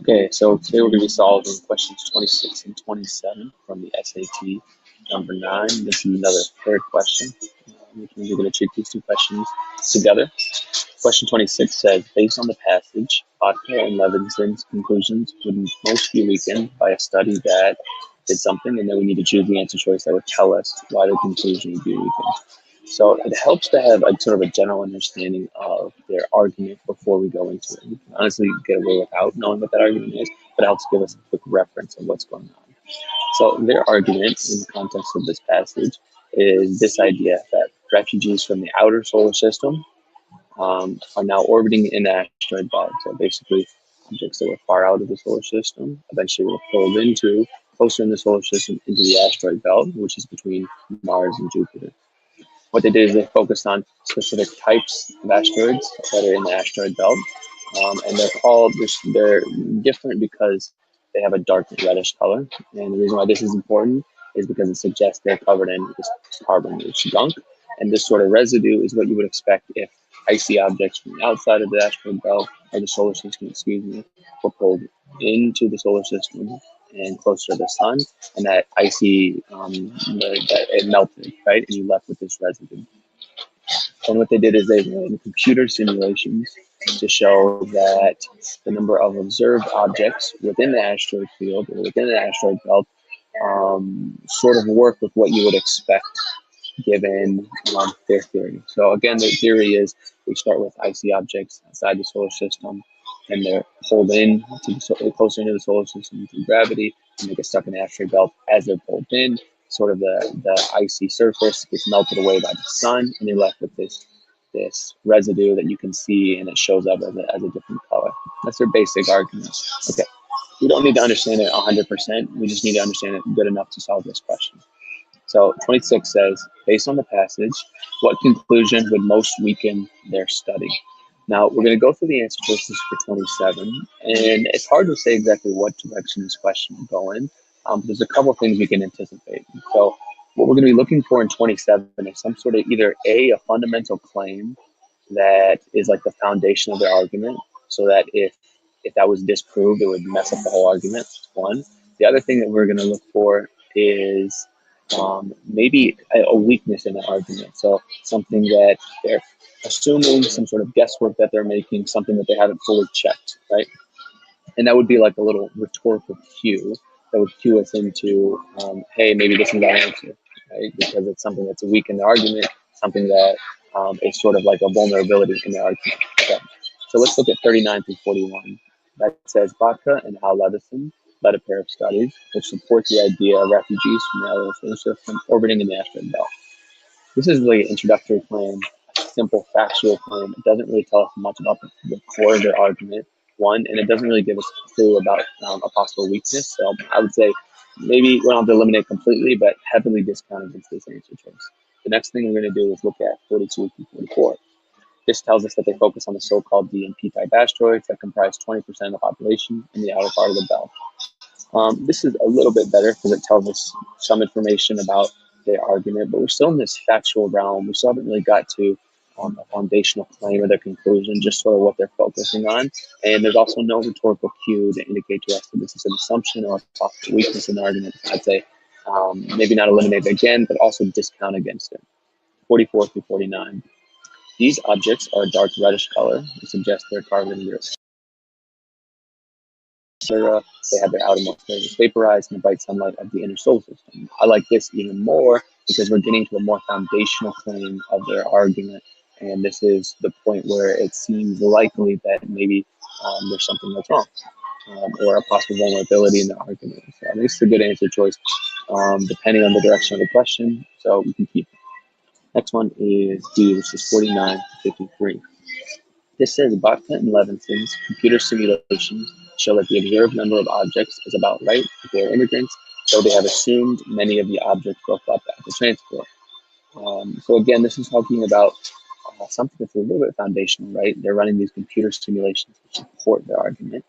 Okay, so today we're going to be solving questions 26 and 27 from the SAT number 9. This is another third question, which means we're going to treat these two questions together. Question 26 says, based on the passage, Bottke and Levison's conclusions would most be weakened by a study that did something, and then we need to choose the answer choice that would tell us why the conclusion would be weakened. So it helps to have a sort of a general understanding of their argument before we go into it. We can honestly get away without knowing what that argument is, but it helps give us a quick reference of what's going on. So their argument in the context of this passage is this idea that refugees from the outer solar system are now orbiting in the asteroid belt. So basically, objects that were far out of the solar system eventually were pulled into closer in the solar system into the asteroid belt, which is between Mars and Jupiter. What they did is they focused on specific types of asteroids that are in the asteroid belt, and they're different because they have a dark reddish color. And the reason why this is important is because it suggests they're covered in this carbon-rich gunk, and this sort of residue is what you would expect if icy objects from the outside of the asteroid belt or the solar system, were pulled into the solar system and closer to the sun, and that icy, that it melted, right? And you left with this residue. And what they did is they ran computer simulations to show that the number of observed objects within the asteroid field or within the asteroid belt sort of work with what you would expect given their theory. So again, their theory is we start with icy objects outside the solar system, and they're pulled in to closer into the solar system through gravity, and they get stuck in the asteroid belt. As they're pulled in, sort of the icy surface gets melted away by the sun, and you're left with this residue that you can see, and it shows up as a different color. That's their basic argument. Okay, we don't need to understand it 100%. We just need to understand it good enough to solve this question. So 26 says, based on the passage, what conclusion would most weaken their study? Now, we're going to go through the answer choices for 27, and it's hard to say exactly what direction this question will go in. There's a couple of things we can anticipate. So what we're going to be looking for in 27 is some sort of either a fundamental claim that is like the foundation of their argument, so that if that was disproved, it would mess up the whole argument, one. The other thing that we're going to look for is maybe a weakness in the argument. So something that they're assuming, some sort of guesswork that they're making, something that they haven't fully checked, right? And that would be like a little rhetorical cue that would cue us into, hey, maybe this is our answer, right? Because it's something that's weak in the argument, something that is sort of like a vulnerability in the argument. Okay. So let's look at 39 through 41. That says, Bottke and Levison led a pair of studies which support the idea of refugees from the outer solar system orbiting in the asteroid belt. This is really an introductory claim, a simple factual claim. It doesn't really tell us much about the core of their argument, one, and it doesn't really give us a clue about a possible weakness. So I would say maybe we don't have to eliminate completely, but heavily discount against this answer choice. The next thing we're going to do is look at 42 through 44. This tells us that they focus on the so-called DMP type asteroids that comprise 20% of the population in the outer part of the belt. This is a little bit better because it tells us some information about their argument, but we're still in this factual realm. We still haven't really got to a foundational claim or their conclusion, just sort of what they're focusing on. And there's also no rhetorical cue to indicate to us that this is an assumption or a possible weakness in the argument. I'd say maybe not eliminate it again, but also discount against it. 44 through 49. These objects are a dark reddish color, which suggests they're carbon and they have their outermost layers vaporized in the bright sunlight of the inner solar system. I like this even more because we're getting to a more foundational claim of their argument, and this is the point where it seems likely that maybe there's something that's wrong or a possible vulnerability in the argument. So this is a good answer choice depending on the direction of the question, so we can keep it. Next one is D, which is 49 to 53. This says Bottke and Levison's computer simulations show that the observed number of objects is about right if they are immigrants, so they have assumed many of the objects broke up after transport. So again, this is talking about something that's a little bit foundational, right? They're running these computer simulations to support their argument.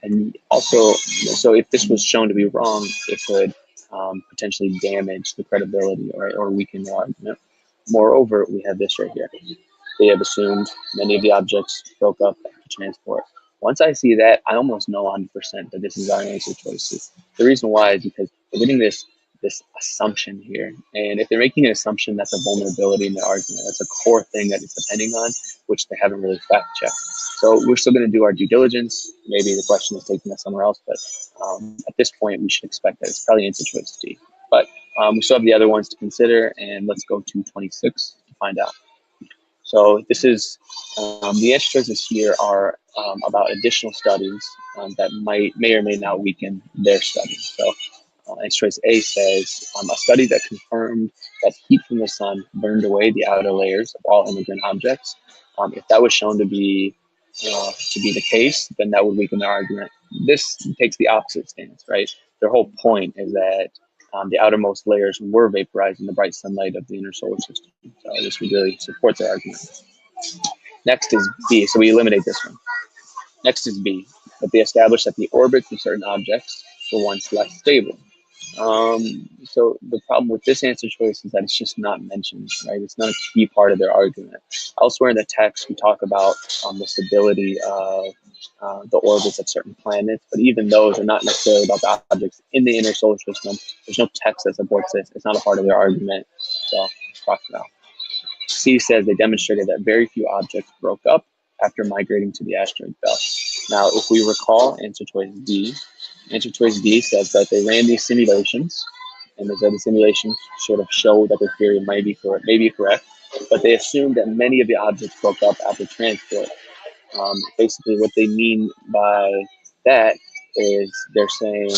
And also, so if this was shown to be wrong, it could potentially damage the credibility or weaken the argument. Moreover, we have this right here. They have assumed many of the objects broke up after transport. Once I see that, I almost know 100% that this is our answer choices. The reason why is because we're getting this assumption here. And if they're making an assumption, that's a vulnerability in their argument. That's a core thing that it's depending on, which they haven't really fact checked. So we're still going to do our due diligence. Maybe the question is taking us somewhere else, but at this point, we should expect that it's probably answer choice D. But we still have the other ones to consider, and let's go to 26 to find out. So this is the answer choices here are about additional studies that may or may not weaken their study. So answer choice A says a study that confirmed that heat from the sun burned away the outer layers of all immigrant objects. If that was shown to be the case, then that would weaken their argument. This takes the opposite stance, right? Their whole point is that the outermost layers were vaporized in the bright sunlight of the inner solar system. So this would really support their argument. Next is B. So we eliminate this one. Next is B, that they established that the orbits of certain objects were once less stable. So the problem with this answer choice is that it's just not mentioned, right? It's not a key part of their argument. Elsewhere in the text, we talk about the stability of the orbits of certain planets, but even those are not necessarily about the objects in the inner solar system. There's no text that supports this. It's not a part of their argument. So talk about. C says they demonstrated that very few objects broke up after migrating to the asteroid belt. Now, if we recall answer choice D says that they ran these simulations, and the simulations sort of show that the theory may be correct, but they assumed that many of the objects broke up after transport. Basically, what they mean by that is they're saying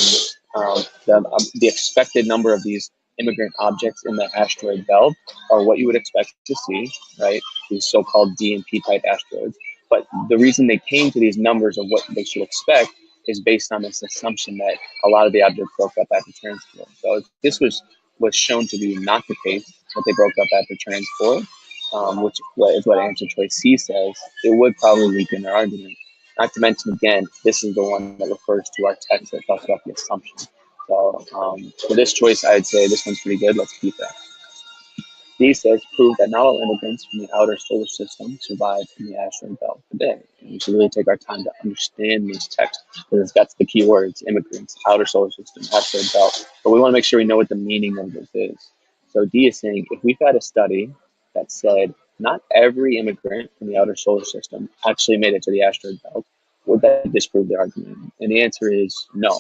the expected number of these immigrant objects in the asteroid belt are what you would expect to see, right? These so-called D and P type asteroids. But the reason they came to these numbers of what they should expect is based on this assumption that a lot of the objects broke up after transport. So if this was shown to be not the case, that they broke up after transport, which is what answer choice C says, it would probably weaken their argument. Not to mention, again, this is the one that refers to our text that talks about the assumption. So for this choice, I'd say this one's pretty good. Let's keep that. D says prove that not all immigrants from the outer solar system survive in the asteroid belt today. And we should really take our time to understand this text because that's the key words: immigrants, outer solar system, asteroid belt. But we want to make sure we know what the meaning of this is. So D is saying if we've had a study that said not every immigrant from the outer solar system actually made it to the asteroid belt, would that disprove the argument? And the answer is no,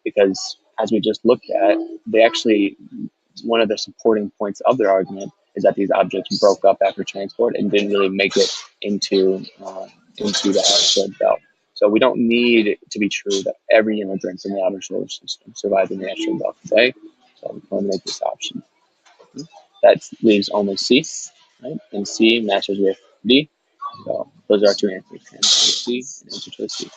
because as we just looked at, they actually, one of the supporting points of their argument is that these objects broke up after transport and didn't really make it into the asteroid belt. So we don't need it to be true that every immigrant in the outer solar system survived in the asteroid belt today. So we eliminate this option. That leaves only C, right? And C matches with D. So those are our two answers: answer choice C and answer choice C.